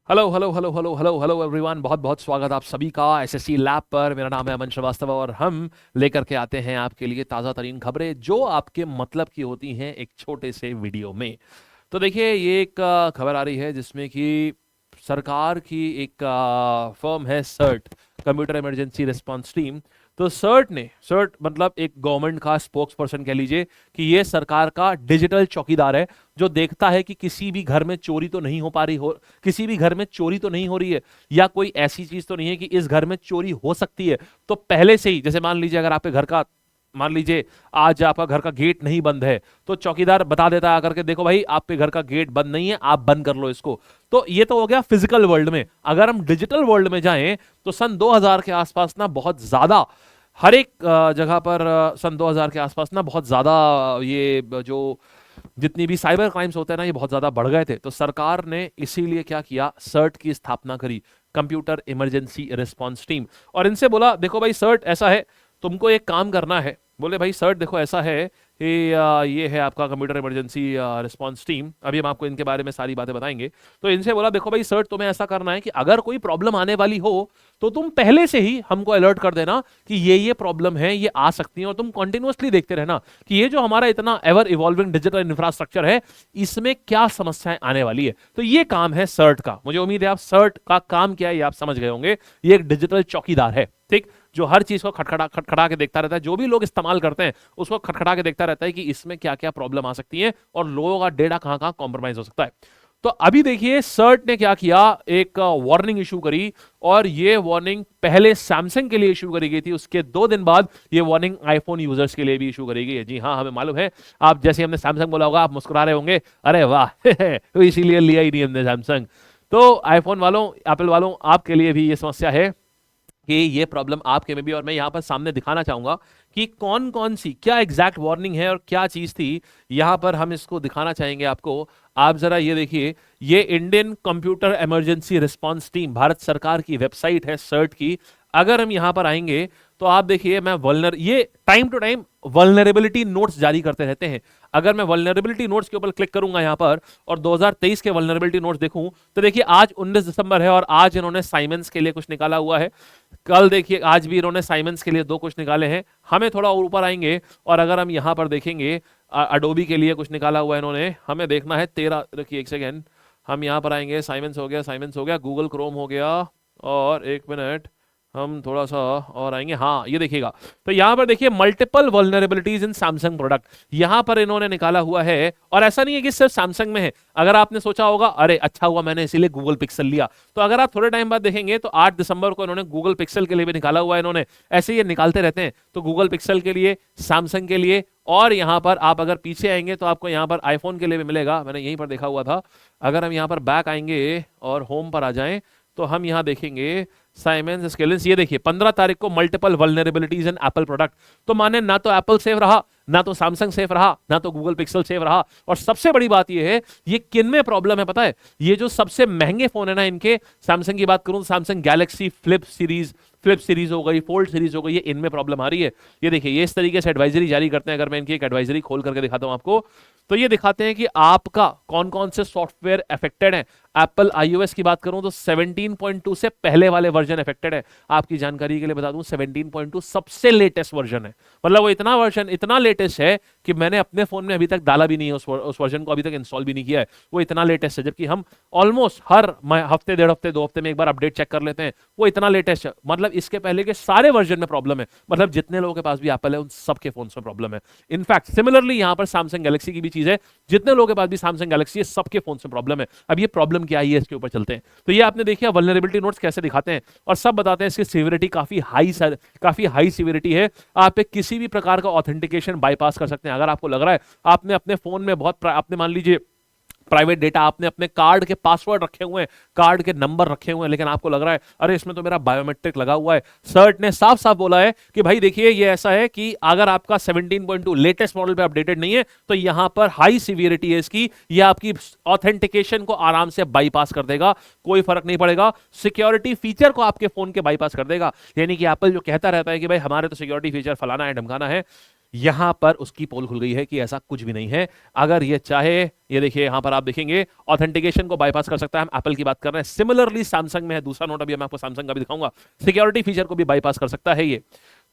Hello hello hello hello hello hello everyone, बहुत बहुत स्वागत आप सभी का एसएससी लैब पर। मेरा नाम है अमन श्रीवास्तव और हम लेकर के आते हैं आपके लिए ताज़ा तरीन खबरें जो आपके मतलब की होती हैं एक छोटे से वीडियो में। तो देखिए, ये एक खबर आ रही है जिसमें कि सरकार की एक फर्म है CERT, computer emergency response team. तो सर्ट मतलब एक गवर्नमेंट का स्पोक्स पर्सन कह लीजिए कि ये सरकार का डिजिटल चौकीदार है जो देखता है कि किसी भी घर में चोरी तो नहीं हो पा रही हो, किसी भी घर में चोरी तो नहीं हो रही है, या कोई ऐसी चीज तो नहीं है कि इस घर में चोरी हो सकती है। तो पहले से ही, जैसे मान लीजिए अगर आपके घर का, मान लीजिए आज आपका घर का गेट नहीं बंद है, तो चौकीदार बता देता है आकर के, देखो भाई आपके घर का गेट बंद नहीं है, आप बंद कर लो इसको। तो ये तो हो गया फिजिकल वर्ल्ड में। अगर हम डिजिटल वर्ल्ड में जाएं तो सन 2000 के आसपास ना बहुत ज्यादा हर एक जगह पर सन 2000 के आसपास ना बहुत ज्यादा ये जो जितनी भी साइबर क्राइम्स होते हैं ना, ये बहुत ज्यादा बढ़ गए थे। तो सरकार ने इसीलिए क्या किया, सर्ट की स्थापना करी, कंप्यूटर इमरजेंसी रिस्पांस टीम। और इनसे बोला, देखो भाई सर्ट ऐसा है, तुमको एक काम करना है। बोले भाई सर्ट देखो ऐसा है कि ये है आपका कंप्यूटर इमरजेंसी रिस्पांस टीम, अभी हम आपको इनके बारे में सारी बातें बताएंगे। तो इनसे बोला, देखो भाई सर्ट तुम्हें ऐसा करना है कि अगर कोई प्रॉब्लम आने वाली हो तो तुम पहले से ही हमको अलर्ट कर देना कि ये प्रॉब्लम है, ये आ सकती है, और तुम कंटिन्यूअसली देखते रहना कि ये जो हमारा इतना एवर इवॉल्विंग डिजिटल इंफ्रास्ट्रक्चर है इसमें क्या समस्याएं आने वाली है। तो ये काम है सर्ट का। मुझे उम्मीद है आप सर्ट का काम क्या है ये आप समझ गए होंगे। ये एक डिजिटल चौकीदार है, ठीक, जो हर चीज को खटखटा खटखटा के देखता रहता है, जो भी लोग इस्तेमाल करते हैं उसको खटखटा के देखता रहता है कि इसमें क्या क्या प्रॉब्लम आ सकती है और लोगों का डेटा कहां कहां कॉम्प्रोमाइज हो सकता है। तो अभी देखिए सर्ट ने क्या किया, एक वार्निंग इशू करी, और ये वार्निंग पहले सैमसंग के लिए इशू करी गई थी, उसके 2 दिन बाद ये वार्निंग आईफोन यूजर्स के लिए भी इशू करी गई है। जी हाँ, हमें मालूम है, आप जैसे हमने सैमसंग बोला होगा आप मुस्कुरा रहे होंगे, अरे वाह तो इसीलिए लिया ही नहीं हमने सैमसंग। तो आईफोन वालों, एप्पल वालों, आपके लिए भी ये समस्या है कि ये प्रॉब्लम आपके में भी। और मैं यहां पर सामने दिखाना चाहूंगा कि कौन कौन सी क्या एग्जैक्ट वार्निंग है और क्या चीज थी। यहां पर हम इसको दिखाना चाहेंगे आपको। आप जरा ये देखिए, ये Indian computer emergency response team Bharat सरकार की वेबसाइट है सर्ट की। अगर हम यहां पर आएंगे तो आप देखिए, मैं वल्नर ये time to time vulnerability notes जारी करते रहते हैं। अगर मैं वल्नरेबिलिटी नोट्स के ऊपर क्लिक करूंगा यहां पर और 2023 के वल्नरेबिलिटी नोट्स देखूं, तो देखिए आज 19 दिसंबर है और आज इन्होंने साइमंस के लिए कुछ निकाला हुआ है। कल देखिए आज भी इन्होंने साइमंस के लिए 2 कुछ निकाले हैं। हमें थोड़ा और ऊपर आएंगे और अगर हम यहां पर देखेंगे, अडोबी के लिए कुछ निकाला हुआ है इन्होंने, हमें देखना है 13, देखिए एक सेकेंड, हम यहां पर आएंगे, साइमंस हो गया, साइमंस हो गया, गूगल क्रोम हो गया, और एक मिनट हम थोड़ा सा और आएंगे, हाँ ये देखिएगा। तो यहां पर देखिए मल्टीपल वल्नरेबिलिटीज इन सैमसंग प्रोडक्ट, यहां पर इन्होंने निकाला हुआ है। और ऐसा नहीं है कि सिर्फ सैमसंग में है। अगर आपने सोचा होगा अरे अच्छा हुआ मैंने इसीलिए गूगल पिक्सल लिया, तो अगर आप थोड़े टाइम बाद देखेंगे तो 8 दिसंबर को इन्होंने गूगल पिक्सल के लिए भी निकाला हुआ है इन्होंने। ऐसे ये निकालते रहते हैं, तो गूगल पिक्सल के लिए, सैमसंग के लिए, और यहां पर आप अगर पीछे आएंगे तो आपको यहां पर आईफोन के लिए भी मिलेगा, मैंने यहीं पर देखा हुआ था। अगर हम यहां पर बैक आएंगे और होम पर आ जाएं तो हम यहां देखेंगे साइमंस स्केलेंस, ये देखिए 15 तारीख को मल्टीपल वल्नरेबिलिटीज इन एप्पल प्रोडक्ट। तो माने ना तो एप्पल सेफ रहा, ना तो सैमसंग सेफ रहा, ना तो गूगल पिक्सल सेफ रहा। और सबसे बड़ी बात ये है, ये किन में प्रॉब्लम है पता है, ये जो सबसे महंगे फोन है ना इनके, सैमसंग की बात करूं, सैमसंग गैलेक्सी फ्लिप सीरीज हो गई, फोल्ड सीरीज हो गई, ये इनमें प्रॉब्लम आ रही है। ये देखिए ये इस तरीके से एडवाइजरी जारी करते हैं। अगर मैं इनकी एक एडवाइजरी खोल करके दिखाता हूं आपको, तो ये दिखाते हैं कि आपका कौन कौन से सॉफ्टवेयर अफेक्टेड है। एप्पल आईओएस की बात करूं तो 17.2 से पहले वाले वर्जन अफेक्टेड है। आपकी जानकारी के लिए बता दूं 17.2 सबसे लेटेस्ट वर्जन है। मतलब वो इतना वर्जन इतना लेटेस्ट है कि मैंने अपने फोन में अभी तक डाला भी नहीं है, उस वर्जन को अभी तक इंस्टॉल भी नहीं किया है। वो इतना लेटेस्ट है, जबकि हम ऑलमोस्ट हर हफ्ते, 1.5 हफ्ते, 2 हफ्ते में एक बार अपडेट चेक कर लेते हैं। वो इतना लेटेस्ट है, मतलब इसके पहले के सारे वर्जन में प्रॉब्लम है। मतलब जितने लोगों के पास भी एप्पल है उन सबके फोन में प्रॉब्लम है। इनफैक्ट सिमिलरली यहां पर सैमसंग गैलेक्सी की भी चीज है, जितने लोगों के पास भी सैमसंग गैलेक्सी है सबके फोन में प्रॉब्लम है। अब ये प्रॉब्लम क्या है इसके ऊपर चलते हैं। तो ये आपने देखिए वल्नरेबिलिटी नोट्स कैसे दिखाते हैं और सब बताते हैं। इसकी सिवियरिटी काफी हाई सिवियरिटी है। आप किसी भी प्रकार का ऑथेंटिकेशन बाईपास कर सकते हैं। अगर आपको लग रहा है आपने अपने फोन में बहुत, आपने मान लीजिए प्राइवेट डेटा, आपने अपने कार्ड के पासवर्ड रखे हुए हैं, कार्ड के नंबर रखे हुए हैं, लेकिन आपको लग रहा है अरे इसमें तो मेरा बायोमेट्रिक लगा हुआ है, सर्ट ने साफ साफ बोला है कि भाई देखिए ये ऐसा है कि अगर आपका 17.2 लेटेस्ट मॉडल पे अपडेटेड नहीं है तो यहां पर हाई सिवियरिटी है इसकी, ये आपकी ऑथेंटिकेशन को आराम से बाईपास कर देगा, कोई फर्क नहीं पड़ेगा। सिक्योरिटी फीचर को आपके फोन के बाईपास कर देगा। यानी कि एप्पल जो कहता रहता है कि भाई हमारे तो सिक्योरिटी फीचर फलाना है ढमकाना है, यहां पर उसकी पोल खुल गई है कि ऐसा कुछ भी नहीं है। अगर ये चाहे, ये देखिए यहां पर आप देखेंगे ऑथेंटिकेशन को बाईपास कर सकता है। हम एप्पल की बात कर रहे हैं, सिमिलरली सैमसंग में है दूसरा नोट, अभी मैं आपको सैमसंग का भी दिखाऊंगा, सिक्योरिटी फीचर को भी बाईपास कर सकता है ये।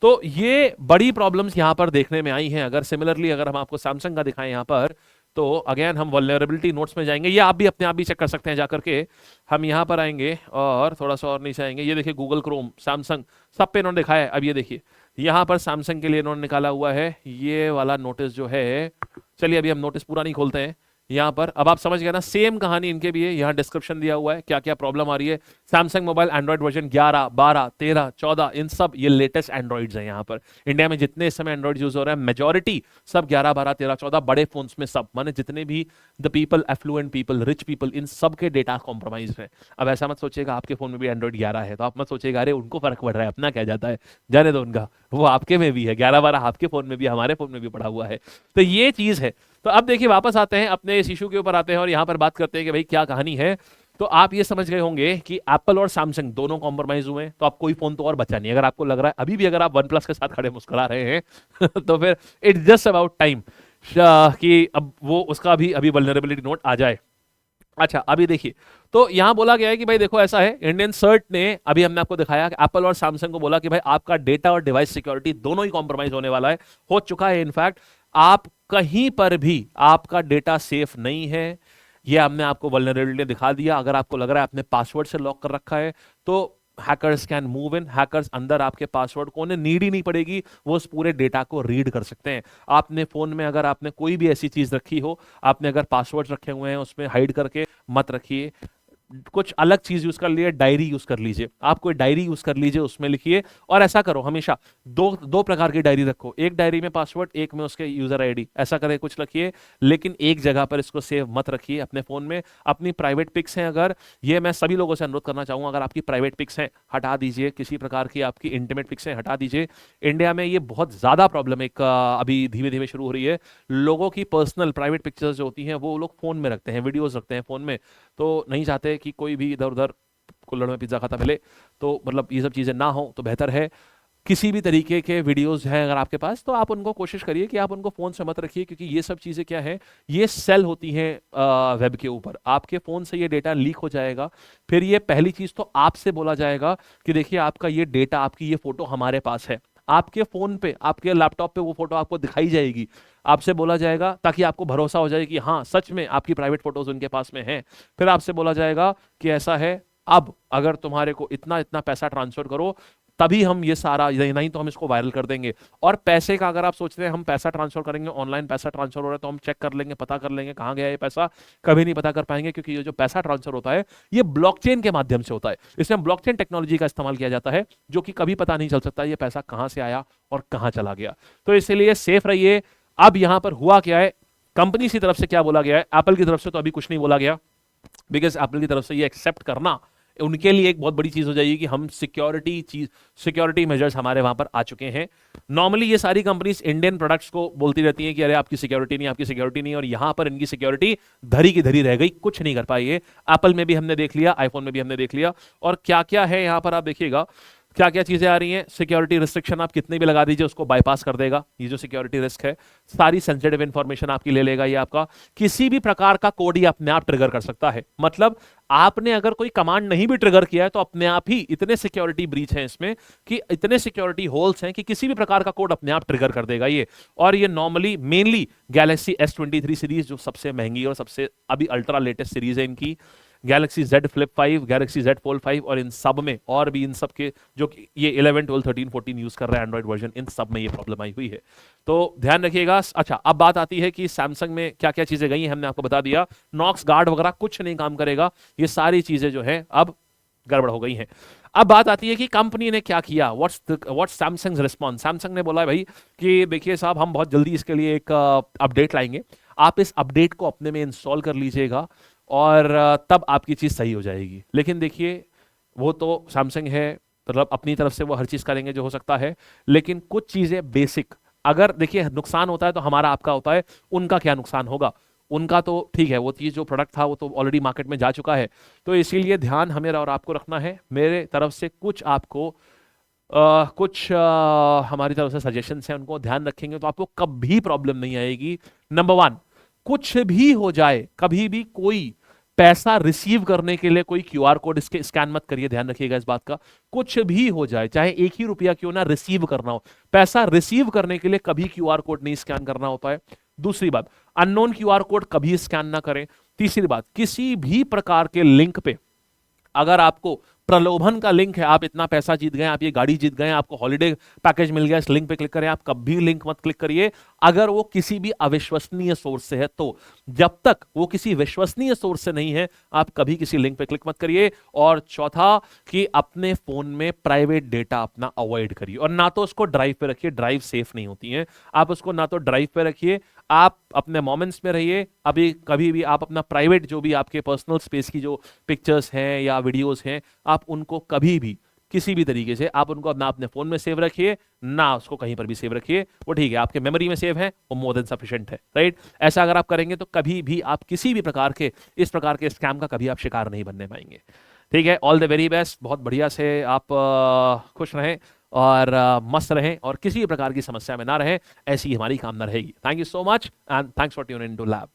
तो ये बड़ी प्रॉब्लम्स यहां पर देखने में आई हैं। अगर सिमिलरली अगर हम आपको सैमसंग का दिखाएं यहां पर, तो अगेन हम वल्नरेबिलिटी नोट्स में जाएंगे, ये आप भी अपने आप भी चेक कर सकते हैं जाकर के। हम यहां पर आएंगे और थोड़ा सा और नीचे आएंगे, ये देखिए गूगल क्रोम, सैमसंग, सब पे इन्होंने दिखाया है। अब ये देखिए यहां पर सैमसंग के लिए इन्होंने निकाला हुआ है ये वाला नोटिस जो है। चलिए अभी हम नोटिस पूरा नहीं खोलते हैं यहां पर। अब आप समझ गए ना, सेम कहानी इनके भी है। यहां डिस्क्रिप्शन दिया हुआ है क्या क्या प्रॉब्लम आ रही है। सैमसंग मोबाइल एंड्रॉइड वर्जन 11, 12, 13, 14, इन सब ये लेटेस्ट एंड्रॉइड्स हैं। यहां पर इंडिया में जितने इस समय एंड्रॉइड यूज हो रहे हैं, मेजोरिटी सब 11, 12, 13, 14 बड़े फोन्स में सब, माने जितने भी the people, affluent people, rich people, इन सब के डेटा कॉम्प्रोमाइज है। अब ऐसा मत सोचिएगा आपके फोन में भी एंड्रॉइड 11 है तो आप मत सोचिएगा अरे उनको फर्क पड़ रहा है, अपना क्या जाता है, जाने दो उनका, वो आपके में भी है, 11, 12 आपके फोन में भी, हमारे फोन में भी पड़ा हुआ है। तो ये चीज है। तो अब देखिए वापस आते हैं अपने इस इशू के ऊपर आते हैं और यहां पर बात करते हैं कि भाई क्या कहानी है। तो आप ये समझ गए होंगे कि एप्पल और सैमसंग दोनों कॉम्प्रोमाइज हुए हैं, तो आप कोई फोन तो और बचा नहीं। अगर आपको लग रहा है अभी भी अगर आप वन प्लस के साथ खड़े मुस्कुरा रहे हैं तो फिर इट्स जस्ट अबाउट टाइम कि अब वो उसका भी अभी वल्नरेबिलिटी नोट आ जाए। अच्छा अभी देखिए, तो यहां बोला गया है कि भाई देखो ऐसा है, इंडियन सर्ट ने अभी हमने आपको दिखाया कि एप्पल और सैमसंग को बोला कि भाई आपका डेटा और डिवाइस सिक्योरिटी दोनों ही कॉम्प्रोमाइज होने वाला है, हो चुका है इनफैक्ट। आप कहीं पर भी आपका डेटा सेफ नहीं है, ये हमने आपको वल्नरेबिलिटी दिखा दिया। अगर आपको लग रहा है आपने पासवर्ड से लॉक कर रखा है तो hackers can move in, hackers अंदर आपके पासवर्ड को, उन्हें नीड ही नहीं पड़ेगी, वो उस पूरे डेटा को रीड कर सकते हैं। आपने फोन में अगर आपने कोई भी ऐसी चीज रखी हो, आपने अगर पासवर्ड रखे हुए हैं उसमें हाइड करके मत रखिए। कुछ अलग चीज यूज कर लिए, डायरी यूज कर लीजिए, आप कोई डायरी यूज कर लीजिए, उसमें लिखिए। और ऐसा करो हमेशा दो दो प्रकार की डायरी रखो, एक डायरी में पासवर्ड, एक में उसके यूजर आईडी, ऐसा करके कुछ रखिए। लेकिन एक जगह पर इसको सेव मत रखिए अपने फोन में। अपनी प्राइवेट पिक्स हैं अगर, ये मैं सभी लोगों से अनुरोध करना चाहूंगा, अगर आपकी प्राइवेट पिक्स हैं हटा दीजिए, किसी प्रकार की आपकी इंटीमेट पिक्स हैं हटा दीजिए। इंडिया में ये बहुत ज्यादा प्रॉब्लम एक अभी धीमे धीमे शुरू हो रही है। लोगों की पर्सनल प्राइवेट पिक्चर्स जो होती हैं वो लोग फोन में रखते हैं, वीडियोज रखते हैं फोन में, तो नहीं चाहते कि कोई भी इधर उधर कुल्हड़ में पिज्जा खाता मिले। तो मतलब ये सब चीजें ना हो तो बेहतर है। किसी भी तरीके के वीडियोस हैं अगर आपके पास तो आप उनको कोशिश करिए कि आप उनको फोन से मत रखिए, क्योंकि ये सब चीजें क्या है, ये सेल होती हैं वेब के ऊपर। आपके फोन से ये डेटा लीक हो जाएगा, फिर ये पहली चीज तो आपसे बोला जाएगा कि देखिए आपका ये डेटा, आपकी ये फोटो हमारे पास है। आपके फोन पे, आपके लैपटॉप पे वो फोटो आपको दिखाई जाएगी, आपसे बोला जाएगा ताकि आपको भरोसा हो जाए कि हाँ सच में आपकी प्राइवेट फोटोज उनके पास में हैं। फिर आपसे बोला जाएगा कि ऐसा है, अब अगर तुम्हारे को इतना इतना पैसा ट्रांसफर करो तभी हम ये सारा, नहीं तो हम इसको वायरल कर देंगे। और पैसे का अगर आप सोचते हैं हम पैसा ट्रांसफर करेंगे, ऑनलाइन पैसा ट्रांसफर हो रहा है तो हम चेक कर लेंगे, पता कर लेंगे कहाँ गया ये पैसा, कभी नहीं पता कर पाएंगे, क्योंकि ये जो पैसा ट्रांसफर होता है ये ब्लॉकचेन के माध्यम से होता है। इसमें ब्लॉकचेन टेक्नोलॉजी का इस्तेमाल किया जाता है, जो कि कभी पता नहीं चल सकता ये पैसा कहां से आया और कहां चला गया। तो इसलिए सेफ रहिए। अब यहां पर हुआ क्या है, कंपनी की तरफ से क्या बोला गया है, एप्पल की तरफ से तो अभी कुछ नहीं बोला गया, बिकॉज एप्पल की तरफ से ये एक्सेप्ट करना उनके लिए एक बहुत बड़ी चीज हो जाएगी कि हम सिक्योरिटी मेजर्स हमारे वहां पर आ चुके हैं। नॉर्मली ये सारी कंपनीज इंडियन प्रोडक्ट्स को बोलती रहती हैं कि अरे आपकी सिक्योरिटी नहीं, आपकी सिक्योरिटी नहीं, और यहां पर इनकी सिक्योरिटी धरी की धरी रह गई, कुछ नहीं कर पाई है। एप्पल में भी हमने देख लिया, आईफोन में भी हमने देख लिया। और क्या क्या है यहां पर आप देखिएगा, क्या क्या चीजें आ रही हैं। सिक्योरिटी रिस्ट्रिक्शन आप कितने भी लगा दीजिए उसको बाईपास कर देगा, ये जो सिक्योरिटी रिस्क है। सारी सेंसिटिव इंफॉर्मेशन आपकी ले लेगा ये, आपका किसी भी प्रकार का कोड ही अपने आप ट्रिगर कर सकता है। मतलब आपने अगर कोई कमांड नहीं भी ट्रिगर किया है तो अपने आप ही इतने सिक्योरिटी ब्रीच हैं इसमें, कि इतने सिक्योरिटी होल्स हैं कि किसी भी प्रकार का कोड अपने आप ट्रिगर कर देगा ये। और ये normally mainly Galaxy S23 series जो सबसे महंगी और सबसे अभी अल्ट्रा लेटेस्ट सीरीज है इनकी, Galaxy Z Flip 5, Galaxy Z Fold 5, और इन सब में, और भी इन सब के जो ये 11, 12, 13, 14 यूज कर रहे हैं एंड्रॉइड वर्जन, इन सब में ये प्रॉब्लम आई हुई है। तो ध्यान रखिएगा। अच्छा अब बात आती है कि सैमसंग में क्या क्या चीजें गई हैं, हमने आपको बता दिया। नॉक्स गार्ड वगैरह कुछ नहीं काम करेगा, ये सारी चीजें जो है अब गड़बड़ हो गई हैं। अब बात आती है कि कंपनी ने क्या किया, व्हाट्स सैमसंग रिस्पॉन्स। सैमसंग ने बोला है भाई कि देखिए साहब हम बहुत जल्दी इसके लिए एक अपडेट लाएंगे, आप इस अपडेट को अपने में इंस्टॉल कर लीजिएगा और तब आपकी चीज सही हो जाएगी। लेकिन देखिए वो तो सैमसंग है, मतलब अपनी तरफ से वो हर चीज करेंगे जो हो सकता है, लेकिन कुछ चीजें बेसिक, अगर देखिए नुकसान होता है तो हमारा आपका होता है, उनका क्या नुकसान होगा, उनका तो ठीक है, वो चीज जो प्रोडक्ट था वो तो ऑलरेडी मार्केट में जा चुका है। तो इसीलिए ध्यान हमें और आपको रखना है। मेरे तरफ से कुछ आपको कुछ हमारी तरफ से सजेशंस हैं, उनको ध्यान रखेंगे तो आपको कभी प्रॉब्लम नहीं आएगी। नंबर वन, कुछ भी हो जाए, कभी भी कोई पैसा रिसीव करने के लिए कोई क्यूआर कोड इसके स्कैन मत करिए, ध्यान रखिएगा इस बात का। कुछ भी हो जाए, चाहे 1 ही रुपया क्यों ना रिसीव करना हो, पैसा रिसीव करने के लिए कभी क्यूआर कोड नहीं स्कैन करना होता है। दूसरी बात, अननोन क्यूआर कोड कभी स्कैन ना करें। तीसरी बात, किसी भी प्रकार के लिंक पे अगर आपको प्रलोभन का लिंक है, आप इतना पैसा जीत गए, आप ये गाड़ी जीत गए, आपको हॉलिडे पैकेज मिल गया, इस लिंक पे क्लिक करें, आप कभी लिंक मत क्लिक करिए अगर वो किसी भी अविश्वसनीय सोर्स से है तो। जब तक वो किसी विश्वसनीय सोर्स से नहीं है, आप कभी किसी लिंक पे क्लिक मत करिए। और चौथा, कि अपने फोन में प्राइवेट डेटा अपना अवॉइड करिए, और ना तो उसको ड्राइव पे रखिए, ड्राइव सेफ नहीं होती है। आप उसको ना तो ड्राइव पे रखिए, आप अपने मोमेंट्स में रहिए। अभी कभी भी आप अपना प्राइवेट, जो भी आपके पर्सनल स्पेस की जो पिक्चर्स हैं या वीडियोस हैं, आप उनको कभी भी किसी भी तरीके से आप उनको ना अपने फोन में सेव रखिए, ना उसको कहीं पर भी सेव रखिए। वो ठीक है, आपके मेमोरी में सेव है, वो मोर देन सफिशिएंट है, राइट। ऐसा अगर आप करेंगे तो कभी भी आप किसी भी प्रकार के इस प्रकार के स्कैम का कभी आप शिकार नहीं बनने पाएंगे। ठीक है, ऑल द वेरी बेस्ट, बहुत बढ़िया से आप खुश रहें और मस्त रहें और किसी भी प्रकार की समस्या में ना रहें, ऐसी हमारी कामना रहेगी। Thank you so much and thanks for tuning in to lab.